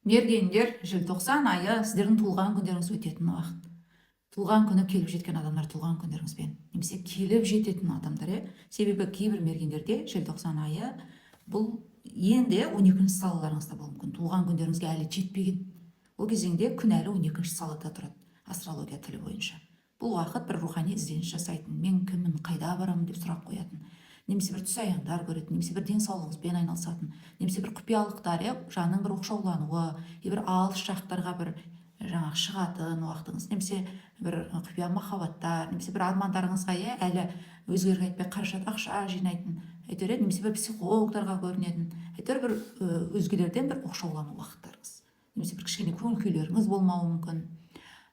Мергендер, желтоқсан айы сіздердің туылған күндеріңіз өтетін уақыт. Туылған күні келіп жеткен адамдар туылған күндеріңізбен, немесе келіп жететін адамдар, себебі кейбір мергендерде желтоқсан айы бұл енді 12-ші салаларыңызда болуы мүмкін. Туылған күндеріңізге әлі жетпеген. Ол кезеңде күн әлі 12-ші салада тұрады, астрология тілі бойынша. Бұл уақыт бір рухани ізденіс жасайтын, мен кіммін, қайда барамын деп сұрақ қоятын, немесе бір түс аяңдар көретін, немесе бір денсаулығыңызбен айналысатын, немесе бір құпиялықтар, жанның бір оқшаулануы, бір алыс жақтарға бір шығатын уақытыңыз, немесе бір құпия махаббаттар, немесе бір армандарыңызға әлі өзгерге айтпай қаражат ақша жинайтын, немесе бір психологтарға көрінетін, бір өзгелерден бір оқшаулану уақыттарыңыз, немесе бір кішкене көңіл күйлеріңіз болмауы мүмкін.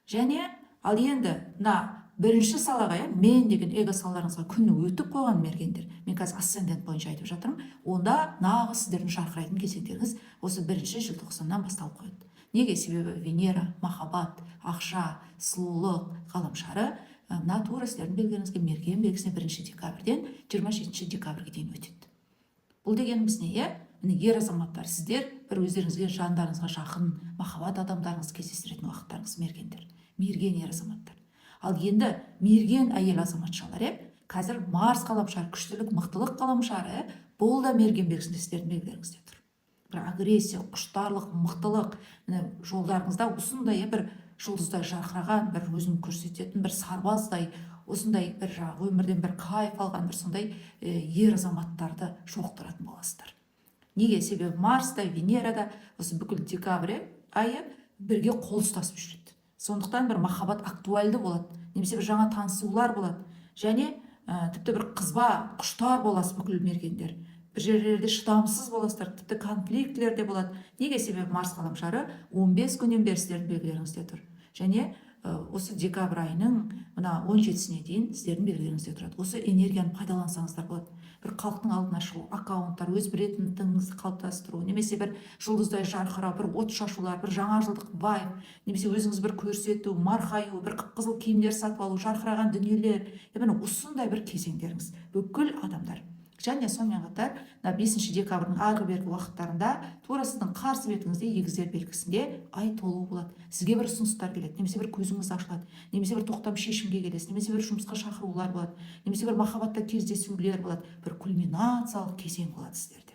Және ал енді мына бірінші салаға, мен деген эго салаларыңызға күні өтіп қойған мергендер, мен қазір асцендент бойынша айтып жатырмын, онда нағыз сіздердің жарқырайтын кезеңдеріңіз осы 1-ші желтоқсаннан басталып қояды. Неге? Себебі Венера, махаббат, ақша, сұлулық, ғаламшары мына тура сіздердің белгілеріңізге мерген белгісіне 1-ші декабрьден 27-ші декабрьге дейін өтеді. Бұл дегеніміз не? Міне ер азаматтар, сіздер бір өздеріңізге, жандарыңызға жақын махаббат адамдарыңыз кездестіретін уақыттарыңыз мергендер, мерген ер азаматтар. Ал енді мерген әйел азаматшалар, қазір Марс ғаламшары, күштілік, мықтылық ғаламшары, бұл да мерген белгісінде сіздердің белгілеріңізде тұр. Бір агрессия, құштарлық, мықтылық, жолдарыңызда осындай бір жұлдыздай жарқыраған, бір өзін көрсететін, бір сарбаздай, осындай бір өмірден бір кайф алған, бір сондай ер азаматтарды шоқтыратын боласыздар. Неге? Себебі Марста, Венерада осы бүкіл декабрь айы бірге қол ұстасып жүреді. Сондықтан бір махаббат актуальды болады, немесе бір жаңа танысулар болады, және тіпті бір қызба құштар боласыз бүкіл мергендер. Бір жерлерде шыдамсыз боласыздар, тіпті конфликтлер де болады. Неге? Себебі Марс ғаламшары 15 күннен бері сіздердің белгілеріңізде тұр. Және осы декабрь айының мына 17-сіне дейін сіздердің белгілеріңізде тұрады. Осы энергияны пайдалансаңыздар болады. Бір халықтың алдына шығу, аккаунттар, өз брендіңізді қалыптастыру, немесе бір жұлдыздай жарқырау, бір от шашулар, бір жаңа жылдық вайб, немесе өзіңіз бір көрсету, марқаю, бір қып-қызыл киімдер сатып алу, жарқыраған дүниелер, осындай бір кезеңдеріңіз бүкіл адамдар. Және сонымен қатар 5-ші декабрьдің арғы бергі уақыттарында тура сіздің қарсы бетіңізде егіздер белгісінде ай толуы болады. Сізге бір ұсыныстар келеді, немесе бір көзіңіз ашылады, немесе бір тоқтам шешімге келесіз, немесе бір жұмысқа шақырулар болады, немесе бір махаббатта кездесулер болады, бір кульминациялық кезең болады сіздерде.